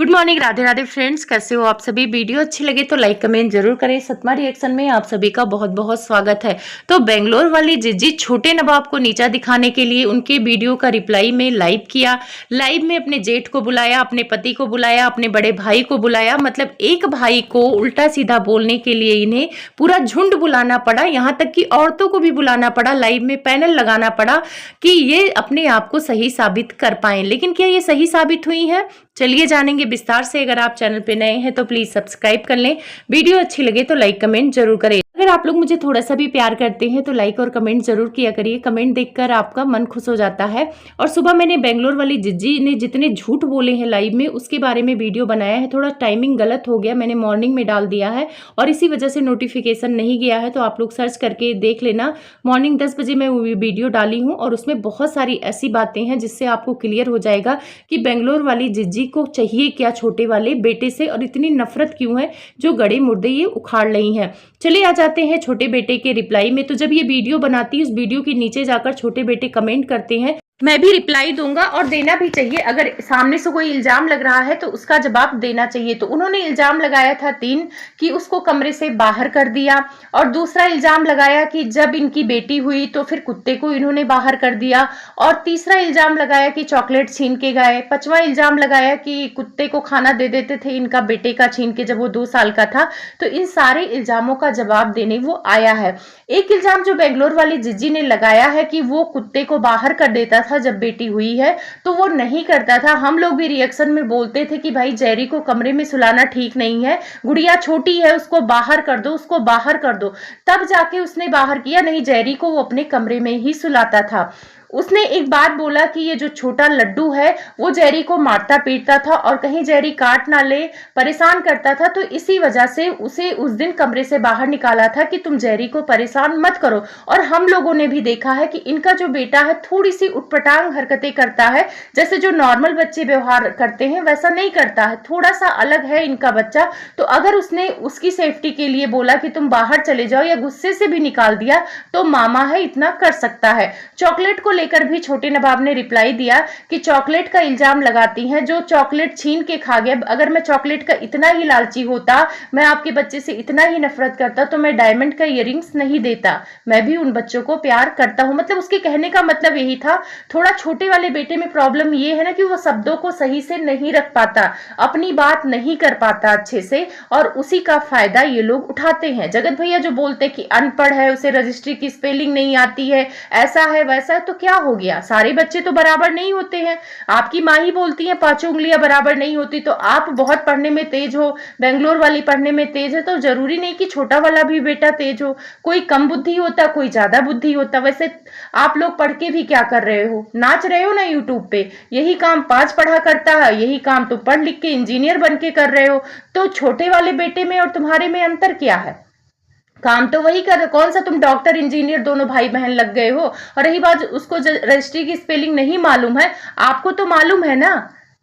Good morning, Radhe Radhe friends. कैसे हो आप सभी? वीडियो अच्छी लगे तो लाइक कमेंट जरूर करें। सतमा रिएक्शन में आप सभी का बहुत बहुत स्वागत है। तो बेंगलोर वाली जिज्जी छोटे नवाब को नीचा दिखाने के लिए उनके वीडियो का रिप्लाई में लाइव किया। लाइव में अपने जेठ को बुलाया, अपने पति को बुलाया, अपने बड़े भाई को बुलाया। मतलब एक भाई को उल्टा सीधा बोलने के लिए इन्हें पूरा झुंड बुलाना पड़ा, यहाँ तक कि औरतों को भी बुलाना पड़ा, लाइव में पैनल लगाना पड़ा कि ये अपने आप को सही साबित कर पाए। लेकिन क्या ये सही साबित हुई है? चलिए जानेंगे विस्तार से। अगर आप चैनल पे नए हैं तो प्लीज सब्सक्राइब कर लें। वीडियो अच्छी लगे तो लाइक कमेंट जरूर करें। अगर आप लोग मुझे थोड़ा सा भी प्यार करते हैं तो लाइक और कमेंट जरूर किया करिए। कमेंट देखकर आपका मन खुश हो जाता है। और सुबह मैंने बेंगलोर वाली जिज्जी ने जितने झूठ बोले हैं लाइव में, उसके बारे में वीडियो बनाया है। थोड़ा टाइमिंग गलत हो गया, मैंने मॉर्निंग में डाल दिया है और इसी वजह से नोटिफिकेशन नहीं गया है। तो आप लोग सर्च करके देख लेना। मॉर्निंग 10 बजे मैं वीडियो डाली हूँ और उसमें बहुत सारी ऐसी बातें हैं जिससे आपको क्लियर हो जाएगा कि बेंगलोर वाली जिज्जी को चाहिए क्या छोटे वाले बेटे से, और इतनी नफरत क्यों है जो गड़े मुर्दे ये उखाड़ रही हैं। चलिए आ जाते हैं छोटे बेटे के रिप्लाई में। तो जब ये वीडियो बनाती है, उस वीडियो के नीचे जाकर छोटे बेटे कमेंट करते हैं। मैं भी रिप्लाई दूंगा और देना भी चाहिए। अगर सामने से कोई इल्जाम लग रहा है तो उसका जवाब देना चाहिए। तो उन्होंने इल्जाम लगाया था 3 कि उसको कमरे से बाहर कर दिया, और दूसरा इल्जाम लगाया कि जब इनकी बेटी हुई तो फिर कुत्ते को इन्होंने बाहर कर दिया, और तीसरा इल्जाम लगाया कि चॉकलेट छीन के गए, 5वां इल्जाम लगाया कि कुत्ते को खाना दे देते थे इनका बेटे का छीन के जब वो 2 साल का था। तो इन सारे इल्जामों का जवाब देने वो आया है। एक इल्जाम जो बेंगलोर वाली जिज्जी ने लगाया है कि वो कुत्ते को बाहर कर देता था जब बेटी हुई है, तो वो नहीं करता था। हम लोग भी रिएक्शन में बोलते थे कि भाई जेरी को कमरे में सुलाना ठीक नहीं है, गुड़िया छोटी है, उसको बाहर कर दो, उसको बाहर कर दो। तब जाके उसने बाहर किया, नहीं जेरी को वो अपने कमरे में ही सुलाता था। उसने एक बात बोला कि ये जो छोटा लड्डू है वो जेरी को मारता पीटता था और कहीं जेरी काट ना ले, परेशान करता था। तो इसी वजह से उसे उस दिन कमरे से बाहर निकाला था कि तुम जेरी को परेशान मत करो। और हम लोगों ने भी देखा है कि इनका जो बेटा है थोड़ी सी उटपटांग हरकतें करता है, जैसे जो नॉर्मल बच्चे व्यवहार करते हैं वैसा नहीं करता है, थोड़ा सा अलग है इनका बच्चा। तो अगर उसने उसकी सेफ्टी के लिए बोला कि तुम बाहर चले जाओ या गुस्से से भी निकाल दिया, तो मामा है इतना कर सकता है। चॉकलेट को लेकर भी छोटे नवाब ने रिप्लाई दिया कि चॉकलेट का इल्जाम लगाती हैं, जो चॉकलेट छीन के खा गया। अगर मैं चॉकलेट का इतना ही लालची होता, मैं आपके बच्चे से इतना ही नफरत करता, तो मैं डायमंड का इयररिंग्स नहीं देता। मैं भी उन बच्चों को प्यार करता हूं। मतलब उसके कहने का मतलब यही था। थोड़ा छोटे वाले बेटे में प्रॉब्लम ये है ना कि वो शब्दों को सही से नहीं रख पाता, अपनी बात नहीं कर पाता अच्छे से, और उसी का फायदा ये लोग उठाते हैं। जगत भैया जो बोलते कि अनपढ़ है, उसे रजिस्ट्री की स्पेलिंग नहीं आती है, ऐसा है वैसा है, तो क्या हो गया? सारे बच्चे तो बराबर नहीं होते हैं। आपकी माँ ही बोलती है 5 उंगलियां बराबर नहीं होती। तो आप बहुत पढ़ने में तेज हो, बेंगलोर वाली पढ़ने में तेज है, तो जरूरी नहीं कि छोटा वाला भी बेटा तेज हो। कोई कम बुद्धि होता, कोई ज्यादा बुद्धि होता। वैसे आप लोग पढ़ के भी क्या कर रहे हो? नाच रहे हो ना यूट्यूब पे। यही काम 5 पढ़ा करता है, यही काम तो पढ़ लिख के इंजीनियर बन के कर रहे हो। तो छोटे वाले बेटे में और तुम्हारे में अंतर क्या है? काम तो वही कर, कौन सा तुम डॉक्टर इंजीनियर दोनों भाई बहन लग गए हो? और रही बात उसको रजिस्ट्री की स्पेलिंग नहीं मालूम है, आपको तो मालूम है ना।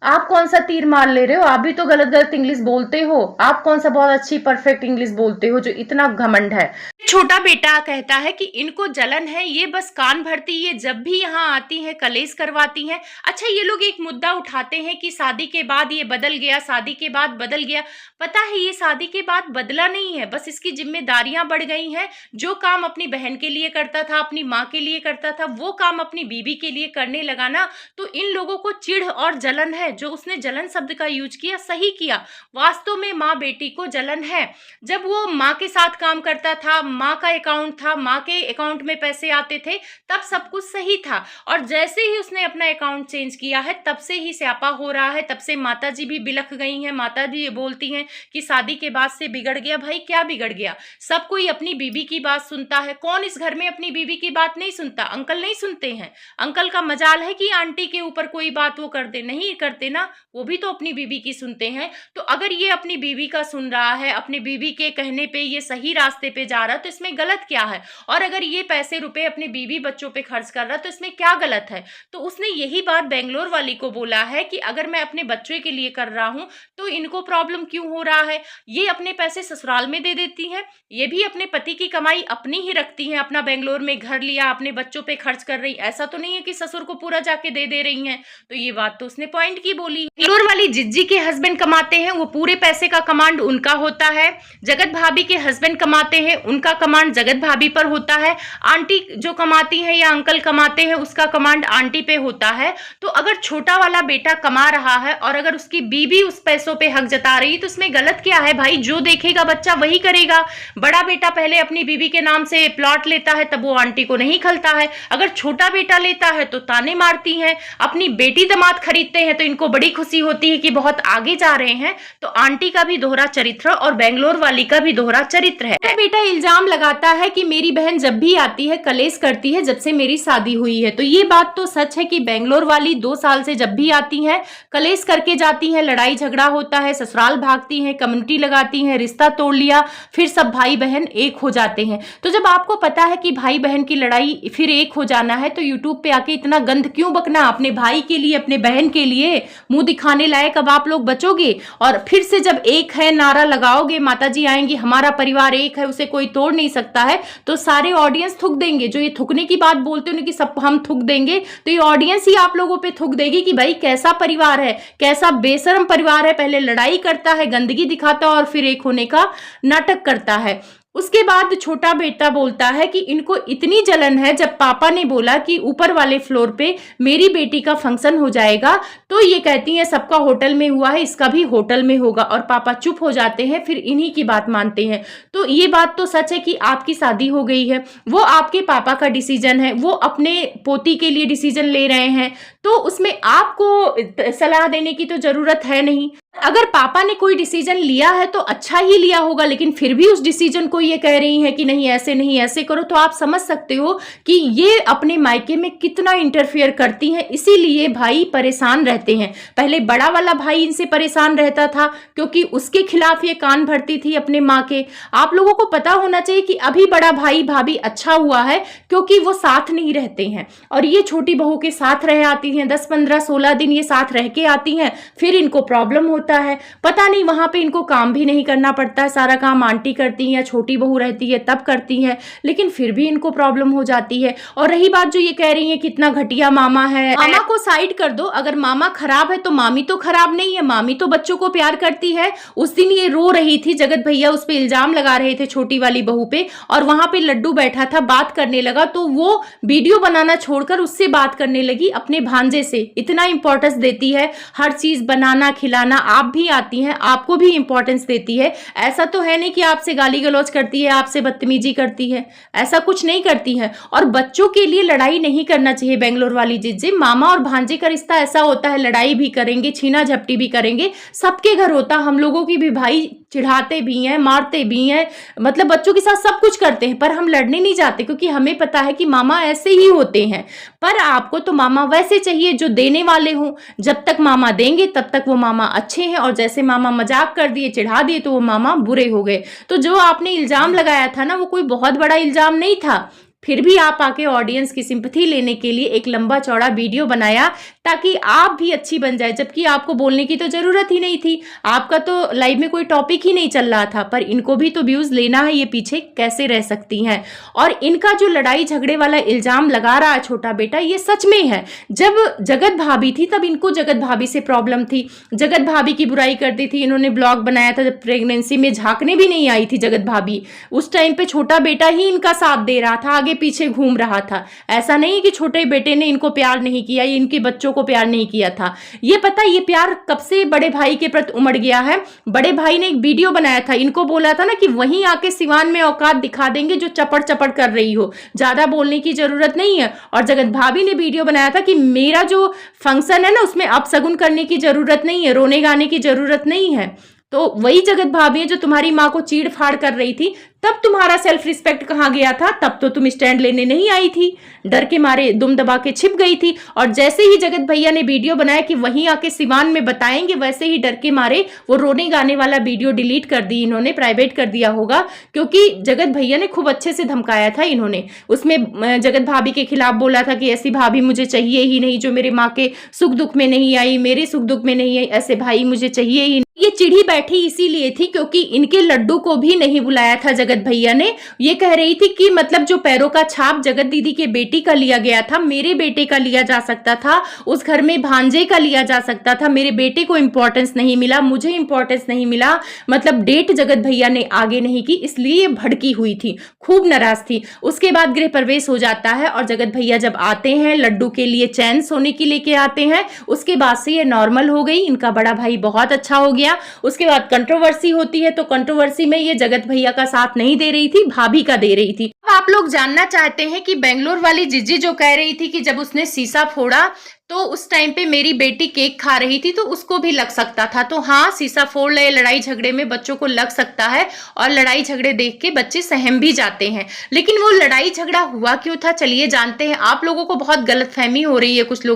आप कौन सा तीर मार ले रहे हो? आप भी तो गलत गलत इंग्लिश बोलते हो। आप कौन सा बहुत अच्छी परफेक्ट इंग्लिश बोलते हो जो इतना घमंड है? छोटा बेटा कहता है कि इनको जलन है, ये बस कान भरती, ये जब भी यहाँ आती हैं कलेश करवाती हैं। अच्छा, ये लोग एक मुद्दा उठाते हैं कि शादी के बाद ये बदल गया, शादी के बाद बदल गया। पता है ये शादी के बाद बदला नहीं है, बस इसकी जिम्मेदारियां बढ़ गई हैं। जो काम अपनी बहन के लिए करता था, अपनी माँ के लिए करता था, वो काम अपनी बीबी के लिए करने लगा ना। तो इन लोगों को चिढ़ और जलन है। जो उसने जलन शब्द का यूज किया, सही किया। वास्तव में माँ बेटी को जलन है। जब वो माँ के साथ काम करता था, माँ का अकाउंट था, माँ के अकाउंट में पैसे आते थे, तब सब कुछ सही था। और जैसे ही उसने अपना अकाउंट चेंज किया है, तब से ही स्यापा हो रहा है। तब से माता जी भी बिलख गई हैं। माता जी बोलती हैं कि शादी के बाद से बिगड़ गया। भाई क्या बिगड़ गया? सब कोई अपनी बीवी की बात सुनता है। कौन इस घर में अपनी बीवी की बात नहीं सुनता? अंकल नहीं सुनते हैं? अंकल का मजाल है कि आंटी के ऊपर कोई बात वो कर दे, नहीं करते ना, वो भी तो अपनी बीवी की सुनते हैं। तो अगर ये अपनी बीवी का सुन रहा है, अपनी बीवी के कहने पे ये सही रास्ते पे जा रहा, तो इसमें गलत क्या है? और अगर ये पैसे रुपए अपने बीवी बच्चों पे खर्च कर रहा तो इसमें क्या गलत है? तो उसने यही बात बेंगलोर वाली को बोला है कि अगर मैं अपने बच्चों के लिए कर रहा हूँ तो इनको प्रॉब्लम क्यों हो रहा है? ये अपने पैसे ससुराल में दे देती हैं, ये भी अपने पति की कमाई अपनी ही रखती हैं, अपना बेंगलोर में घर लिया, अपने बच्चों पे खर्च कर रही, ऐसा तो नहीं है कि ससुर को पूरा जाके दे रही हैं। तो ये बात तो उसने पॉइंट की बोली। बेंगलोर वाली जिज्जी के हस्बैंड कमाते हैं, वो पूरे पैसे का कमांड उनका होता है। जगत भाभी के हस्बैंड कमाते हैं, उनका कमांड जगत भाभी पर होता है। आंटी जो कमाती है या अंकल कमाते हैं, उसका कमांड आंटी पे होता है। तो अगर छोटा वाला बेटा कमा रहा है और अगर उसकी बीवी उस पैसों पे हक जता रही है तो इसमें गलत क्या है भाई? जो देखेगा बच्चा वही करेगा। बड़ा बेटा पहले अपनी बीवी के नाम से प्लॉट लेता है तब वो आंटी को नहीं खलता है, अगर छोटा बेटा लेता है तो ताने मारती हैं। अपनी बेटी दामाद खरीदते हैं तो इनको बड़ी खुशी होती है कि बहुत आगे जा रहे हैं। तो आंटी का भी दोहरा चरित्र और बेंगलोर वाली का भी दोहरा चरित्र है। बेटा इल्जाम लगाता है कि मेरी बहन जब भी आती है कलेश करती है जब से मेरी शादी हुई है। तो ये बात तो सच है कि बेंगलोर वाली 2 साल से जब भी आती है कलेश करके जाती है, लड़ाई झगड़ा होता है, ससुराल भागती है, कम्युनिटी लगाती है, रिश्ता तोड़ लिया, फिर सब भाई बहन एक हो जाते हैं। तो जब आपको पता है कि भाई बहन की लड़ाई फिर एक हो जाना है तो यूट्यूब पे आके इतना गंद क्यों बकना? अपने भाई के लिए, अपने बहन के लिए मुंह दिखाने लायक अब आप लोग बचोगे? और फिर से जब एक है नारा लगाओगे, माताजी आएंगी, हमारा परिवार एक है, उसे कोई तोड़ नहीं सकता है, तो सारे ऑडियंस थूक देंगे। जो ये थूकने की बात बोलते हैं कि सब हम थूक देंगे, तो ये ऑडियंस ही आप लोगों पे थूक देगी कि भाई कैसा परिवार है, कैसा बेशरम परिवार है, पहले लड़ाई करता है, गंदगी दिखाता है और फिर एक होने का नाटक करता है। उसके बाद छोटा बेटा बोलता है कि इनको इतनी जलन है, जब पापा ने बोला कि ऊपर वाले फ्लोर पे मेरी बेटी का फंक्शन हो जाएगा तो ये कहती हैं सबका होटल में हुआ है, इसका भी होटल में होगा, और पापा चुप हो जाते हैं, फिर इन्हीं की बात मानते हैं। तो ये बात तो सच है कि आपकी शादी हो गई है, वो आपके पापा का डिसीजन है, वो अपने पोती के लिए डिसीजन ले रहे हैं, तो उसमें आपको सलाह देने की तो जरूरत है नहीं। अगर पापा ने कोई डिसीजन लिया है तो अच्छा ही लिया होगा, लेकिन फिर भी उस डिसीजन को ये कह रही हैं कि नहीं ऐसे करो, तो आप समझ सकते हो कि ये अपने मायके में कितना इंटरफेयर करती हैं। इसीलिए भाई परेशान रहते हैं। पहले बड़ा वाला भाई इनसे परेशान रहता था क्योंकि उसके खिलाफ ये कान भरती थी अपने माँ के। आप लोगों को पता होना चाहिए कि अभी बड़ा भाई भाभी अच्छा हुआ है क्योंकि वो साथ नहीं रहते हैं और ये छोटी बहू के साथ रह आती हैं, 10 15 16 दिन ये साथ रह के आती हैं, फिर इनको प्रॉब्लम होता है। पता नहीं वहां पे इनको काम भी नहीं करना पड़ता है, सारा काम आंटी करती है या छोटी बहू रहती है तब करती है, लेकिन फिर भी इनको प्रॉब्लम हो जाती है। और रही बात जो ये कह रही है कितना घटिया मामा है, मामा को साइड कर दो, अगर मामा खराब है तो मामी तो खराब नहीं है, मामी तो बच्चों को प्यार करती है। उस दिन ये रो रही थी, जगत भैया उस पर इल्जाम लगा रहे थे छोटी वाली बहू पे, और वहां पे लड्डू बैठा था बात करने लगा तो वो वीडियो बनाना छोड़कर उससे बात करने लगी अपने भांजे से। इतना इंपॉर्टेंस देती है, हर चीज बनाना खिलाना, आप भी आती हैं, आपको भी इंपॉर्टेंस देती है। ऐसा तो है नहीं कि आपसे गाली गलौज करती है, आपसे बदतमीजी करती है, ऐसा कुछ नहीं करती है। और बच्चों के लिए लड़ाई नहीं करना चाहिए बेंगलोर वाली जिज्जी। मामा और भांजे का रिश्ता ऐसा होता है, लड़ाई भी करेंगे, छीना झपटी भी करेंगे, सबके घर होता, हम लोगों की भी भाई चिढ़ाते भी हैं, मारते भी हैं, मतलब बच्चों के साथ सब कुछ करते हैं, पर हम लड़ने नहीं जाते क्योंकि हमें पता है कि मामा ऐसे ही होते हैं। पर आपको तो मामा वैसे चाहिए जो देने वाले हों। जब तक मामा देंगे तब तक वो मामा अच्छे हैं, और जैसे मामा मजाक कर दिए, चिढ़ा दिए तो वो मामा बुरे हो गए। तो जो आपने इल्जाम लगाया था ना, वो कोई बहुत बड़ा इल्जाम नहीं था, फिर भी आप आके ऑडियंस की सिंपैथी लेने के लिए एक लंबा चौड़ा वीडियो बनाया ताकि आप भी अच्छी बन जाए, जबकि आपको बोलने की तो जरूरत ही नहीं थी, आपका तो लाइव में कोई टॉपिक ही नहीं चल रहा था। पर इनको भी तो व्यूज लेना है, ये पीछे कैसे रह सकती हैं। और इनका जो लड़ाई झगड़े वाला इल्जाम लगा रहा है छोटा बेटा, ये सच में है। जब जगत भाभी थी तब इनको जगत भाभी से प्रॉब्लम थी, जगत भाभी की बुराई करती थी। इन्होंने ब्लॉग बनाया था जब प्रेगनेंसी में झांकने भी नहीं आई थी जगत भाभी, उस टाइम पे छोटा बेटा ही इनका साथ दे रहा था, आगे पीछे घूम रहा था। ऐसा नहीं कि छोटे बेटे ने इनको प्यार नहीं किया, ये इनके बच्चों को प्यार नहीं किया था। ये पता, ये प्यार कब से बड़े भाई के प्रति उमड़ गया है। बड़े भाई ने एक वीडियो बनाया था, इनको बोला था ना कि वहीं आके सिवान में औकात दिखा देंगे जो चपड़ चपड़ कर रही हो, ज्यादा बोलने की जरूरत नहीं है। और जगत भाभी ने वीडियो बनाया था कि मेरा जो फंक्शन है ना उसमें अपशगुन करने की जरूरत नहीं है, रोने गाने की जरूरत नहीं है। तो वही जगत भाभी है जो तुम्हारी माँ को चीड़ फाड़ कर रही थी। तब तुम्हारा सेल्फ रिस्पेक्ट कहाँ गया था? तब तो तुम स्टैंड लेने नहीं आई थी, डर के मारे दुम दबा के छिप गई थी। और जैसे ही जगत भैया ने वीडियो बनाया कि वहीं आके सिवान में बताएंगे, वैसे ही डर के मारे वो रोने गाने वाला वीडियो डिलीट कर दी इन्होंने, प्राइवेट कर दिया होगा, क्योंकि जगत भैया ने खूब अच्छे से धमकाया था इन्होंने। उसमें जगत भाभी के खिलाफ बोला था कि ऐसी भाभी मुझे चाहिए ही नहीं जो मेरे माँ के सुख दुख में नहीं आई, मेरे सुख दुख में नहीं आई, ऐसे भाई मुझे चाहिए ही नहीं। ये चिढ़ी बैठी इसीलिए थी क्योंकि इनके लड्डू को भी नहीं बुलाया था जगत भैया ने। ये कह रही थी कि मतलब जो पैरों का छाप जगत दीदी के बेटी का लिया गया था, मेरे बेटे का लिया जा सकता था, उस घर में भांजे का लिया जा सकता था, मेरे बेटे को इंपॉर्टेंस नहीं मिला, मुझे इंपॉर्टेंस नहीं मिला, मतलब डेट जगत भैया ने आगे नहीं की, इसलिए भड़की हुई थी, खूब नाराज थी। उसके बाद गृह प्रवेश हो जाता है और जगत भैया जब आते हैं लड्डू के लिए चैन सोने की लेके आते हैं, उसके बाद से ये नॉर्मल हो गई, इनका बड़ा भाई बहुत अच्छा हो गया। उसके बाद कंट्रोवर्सी होती है, तो कंट्रोवर्सी में ये जगत भैया का साथ नहीं दे रही थी, भाभी का दे रही थी। आप लोग जानना चाहते हैं कि बेंगलोर वाली जिज्जी जो कह रही थी कि जब उसने शीशा फोड़ा तो उस टाइम पे मेरी बेटी केक खा रही थी तो उसको भी लग सकता था। तो हाँ, शीशा फोड़ ले, लड़ाई झगड़े में बच्चों को लग सकता है और लड़ाई झगड़े देख के बच्चे सहम भी जाते हैं। लेकिन वो लड़ाई झगड़ा हुआ क्यों था, चलिए जानते हैं। आप लोगों को बहुत गलतफहमी हो रही है, कुछ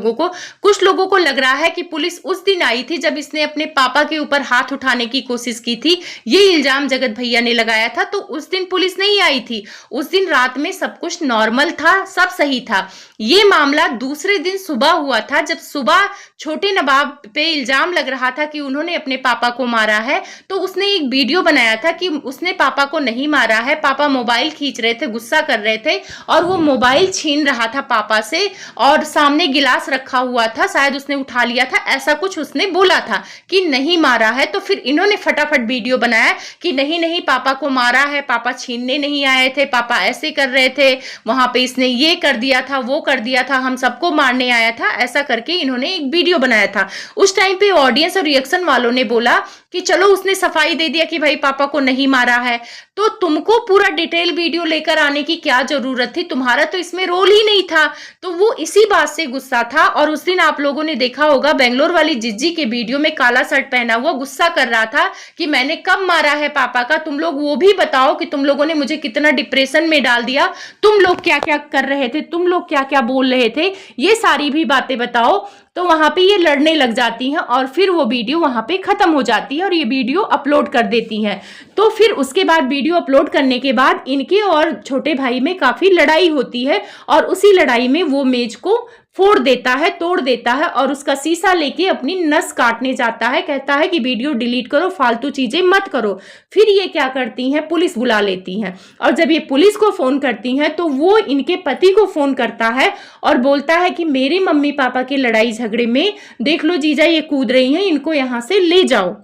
लोगों को लग रहा है कि पुलिस उस दिन आई थी जब इसने अपने पापा के ऊपर हाथ उठाने की कोशिश की थी, ये इल्जाम जगत भैया ने लगाया था। तो उस दिन पुलिस नहीं आई थी, उस दिन रात में सब कुछ नॉर्मल था, सब सही था। ये मामला दूसरे दिन सुबह हुआ था, जब सुबह छोटे नवाब पे इल्जाम लग रहा था कि उन्होंने अपने पापा को मारा है। तो उसने एक वीडियो बनाया था कि उसने पापा को नहीं मारा है, पापा मोबाइल खींच रहे थे, गुस्सा कर रहे थे और वो मोबाइल छीन रहा था पापा से और सामने गिलास रखा हुआ था, शायद उसने उठा लिया था, ऐसा कुछ उसने बोला था कि नहीं मारा है। तो फिर इन्होंने फटाफट वीडियो बनाया कि नहीं नहीं पापा को मारा है, पापा छीनने नहीं आए थे, पापा ऐसे कर रहे थे, वहां पे इसने ये कर दिया था, वो कर दिया था, हम सबको मारने आया था, ऐसा करके इन्होंने एक वीडियो बनाया था। उस टाइम पे ऑडियंस और रिएक्शन वालों ने बोला कि चलो उसने सफाई दे दिया कि भाई पापा को नहीं मारा है, तो तुमको पूरा डिटेल वीडियो लेकर आने की क्या जरूरत थी, तुम्हारा तो इसमें रोल ही नहीं था। तो वो इसी बात से गुस्सा था। और उस दिन आप लोगों ने देखा होगा बेंगलोर वाली जिज्जी के वीडियो में काला शर्ट पहना हुआ गुस्सा कर रहा था कि मैंने कब मारा है पापा का, तुम लोग वो भी बताओ कि तुम लोगों ने मुझे कितना डिप्रेशन में डाल दिया, तुम लोग क्या क्या कर रहे थे, तुम लोग क्या क्या बोल रहे थे, ये सारी भी बातें बताओ। तो वहां पे ये लड़ने लग जाती हैं और फिर वो वीडियो वहां पे खत्म हो जाती है और ये वीडियो अपलोड कर देती हैं। तो फिर उसके बाद वीडियो अपलोड करने के बाद इनके और छोटे भाई में काफी लड़ाई होती है और उसी लड़ाई में वो मेज को फोड़ देता है, तोड़ देता है और उसका शीशा लेके अपनी नस काटने जाता है, कहता है कि वीडियो डिलीट करो, फालतू चीजें मत करो। फिर ये क्या करती हैं, पुलिस बुला लेती हैं और जब ये पुलिस को फोन करती हैं तो वो इनके पति को फोन करता है और बोलता है कि मेरे मम्मी पापा के लड़ाई झगड़े में देख लो जीजा ये कूद रही हैं, इनको यहां से ले जाओ।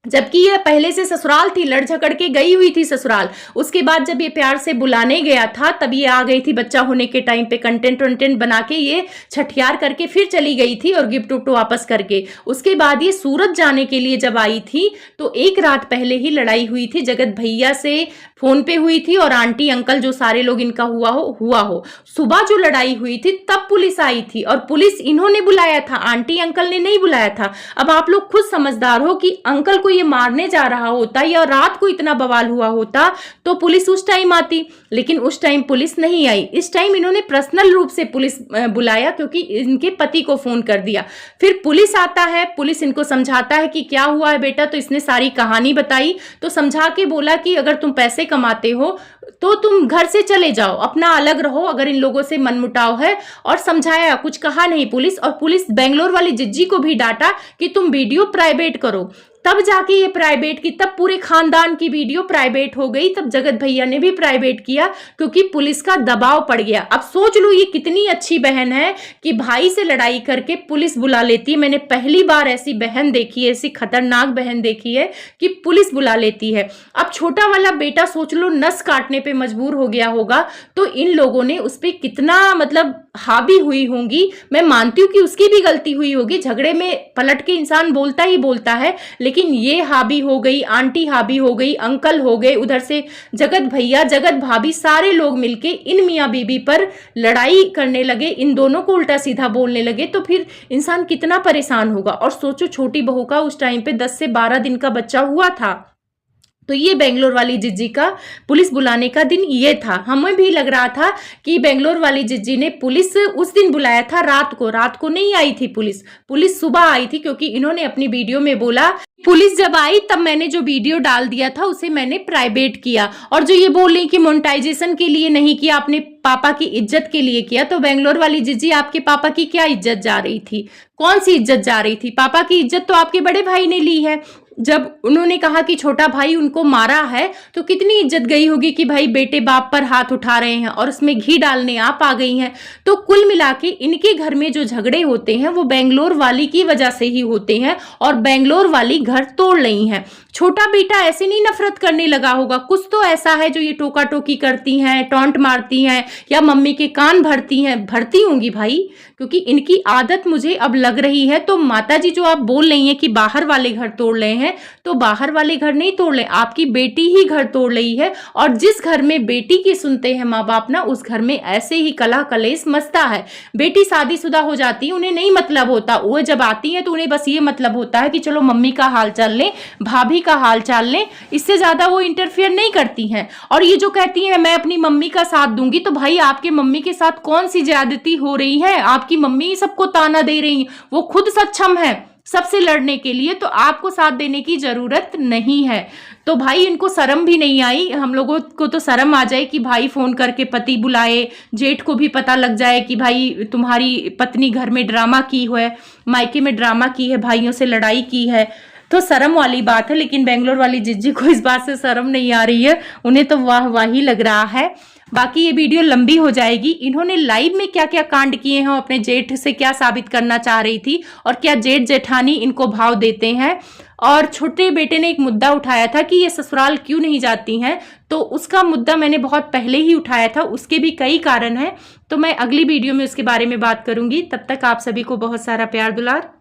जबकि ये पहले से ससुराल थी, लड़ झगड़ के गई हुई थी ससुराल। उसके बाद जब ये प्यार से बुलाने गया था तब ये आ गई थी बच्चा होने के टाइम पे, कंटेंट बना के ये छठियार करके फिर चली गई थी और गिफ्ट उफ्ट वापस करके। उसके बाद ये सूरत जाने के लिए जब आई थी तो एक रात पहले ही लड़ाई हुई थी, जगत भैया से फोन पे हुई थी और आंटी अंकल जो सारे लोग इनका हुआ हो। सुबह जो लड़ाई हुई थी तब पुलिस आई थी और पुलिस इन्होंने बुलाया था, आंटी अंकल ने नहीं बुलाया था। अब आप लोग खुद समझदार हो कि अंकल को ये मारने जा रहा होता या रात को इतना बवाल हुआ होता तो पुलिस उस टाइम आती, लेकिन उस टाइम पुलिस नहीं आई। इस टाइम इन्होंने पर्सनल रूप से पुलिस बुलाया क्योंकि इनके पति को फोन कर दिया। फिर पुलिस आता है, पुलिस इनको समझाता है कि क्या हुआ है बेटा, तो इसने सारी कहानी बताई। तो समझा के बोला कि अगर तुम पैसे कमाते हो तो तुम घर से चले जाओ, अपना अलग रहो, अगर इन लोगों से मनमुटाव है। और समझाया, कुछ कहा नहीं पुलिस। और पुलिस बेंगलोर वाली जिज्जी को भी डांटा कि तुम वीडियो प्राइवेट करो, तब जाके ये प्राइवेट की, तब पूरे खानदान की वीडियो प्राइवेट हो गई। तब जगत भैया ने भी प्राइवेट किया क्योंकि पुलिस का दबाव पड़ गया। अब सोच लो ये कितनी अच्छी बहन है कि भाई से लड़ाई करके पुलिस बुला लेती है। मैंने पहली बार ऐसी बहन देखी है, ऐसी खतरनाक बहन देखी है कि पुलिस बुला लेती है। अब छोटा वाला बेटा सोच लो नस काटने पे मजबूर हो गया होगा, तो इन लोगों ने उस पर कितना मतलब हावी हुई होंगी। मैं मानती हूँ कि उसकी भी गलती हुई होगी, झगड़े में पलट के इंसान बोलता ही बोलता है, लेकिन लेकिन ये हावी हो गई, आंटी हावी हो गई, अंकल हो गए, उधर से जगत भैया, जगत भाभी, सारे लोग मिलके इन मियाँ बीबी पर लड़ाई करने लगे, इन दोनों को उल्टा सीधा बोलने लगे, तो फिर इंसान कितना परेशान होगा। और सोचो छोटी बहू का उस टाइम पे 10 से 12 दिन का बच्चा हुआ था। तो ये बेंगलोर वाली जिज्जी का पुलिस बुलाने का दिन ये था। हमें भी लग रहा था कि बेंगलोर वाली जिज्जी ने पुलिस उस दिन बुलाया था, रात को नहीं आई थी पुलिस। पुलिस सुबह आई थी, क्योंकि इन्होंने अपनी वीडियो में बोला पुलिस जब आई तब मैंने जो वीडियो डाल दिया था उसे मैंने प्राइवेट किया। और जो ये बोल रही कि मोनेटाइजेशन के लिए नहीं किया, अपने पापा की इज्जत के लिए किया, तो बेंगलोर वाली जिज्जी आपके पापा की क्या इज्जत जा रही थी? कौन सी इज्जत जा रही थी? पापा की इज्जत तो आपके बड़े भाई ने ली है। जब उन्होंने कहा कि छोटा भाई उनको मारा है, तो कितनी इज्जत गई होगी कि भाई बेटे बाप पर हाथ उठा रहे हैं, और उसमें घी डालने आप आ गई हैं। तो कुल मिला के इनके घर में जो झगड़े होते हैं वो बेंगलोर वाली की वजह से ही होते हैं, और बेंगलोर वाली घर तोड़ रही हैं। छोटा बेटा ऐसे नहीं नफरत करने लगा होगा, कुछ तो ऐसा है जो ये टोका टोकी करती हैं, टॉन्ट मारती हैं, या मम्मी के कान भरती होंगी भाई, क्योंकि इनकी आदत मुझे अब लग रही है। तो माताजी जो आप बोल रही हैं कि बाहर वाले घर तोड़ रहे हैं, तो बाहर वाले घर नहीं तोड़ रहे, आपकी बेटी ही घर तोड़ रही है। और जिस घर में बेटी की सुनते हैं माँ बाप ना, उस घर में ऐसे ही कलह कलेश मचता है। बेटी शादीशुदा हो जाती है, उन्हें नहीं मतलब होता, वो जब आती है तो उन्हें बस ये मतलब होता है कि चलो मम्मी का हाल चाल लें, भाभी का हाल चाल लें, इससे ज्यादा वो इंटरफेयर नहीं करती हैं। और ये जो कहती हैं मैं अपनी मम्मी का साथ दूंगी, तो भाई आपके मम्मी के साथ कौन सी ज्यादती हो रही है? आपकी मम्मी सबको ताना दे रही है, वो खुद सक्षम है सबसे लड़ने के लिए, तो आपको साथ देने की जरूरत नहीं है। तो भाई इनको शर्म भी नहीं आई। हम लोगों को तो शर्म आ जाए कि भाई फोन करके पति बुलाए, जेठ को भी पता लग जाए कि भाई तुम्हारी पत्नी घर में ड्रामा की है, मायके में ड्रामा की है, भाइयों से लड़ाई की है, तो शर्म वाली बात है। लेकिन बेंगलोर वाली जिज्जी को इस बात से शर्म नहीं आ रही है, उन्हें तो वाह वाही लग रहा है। बाकी ये वीडियो लंबी हो जाएगी। इन्होंने लाइव में क्या क्या कांड किए हैं, अपने जेठ से क्या साबित करना चाह रही थी, और क्या जेठ जेठानी इनको भाव देते हैं। और छोटे बेटे ने एक मुद्दा उठाया था कि ये ससुराल क्यों नहीं जाती हैं, तो उसका मुद्दा मैंने बहुत पहले ही उठाया था, उसके भी कई कारण हैं, तो मैं अगली वीडियो में उसके बारे में बात करूंगी। तब तक आप सभी को बहुत सारा प्यार दुलार।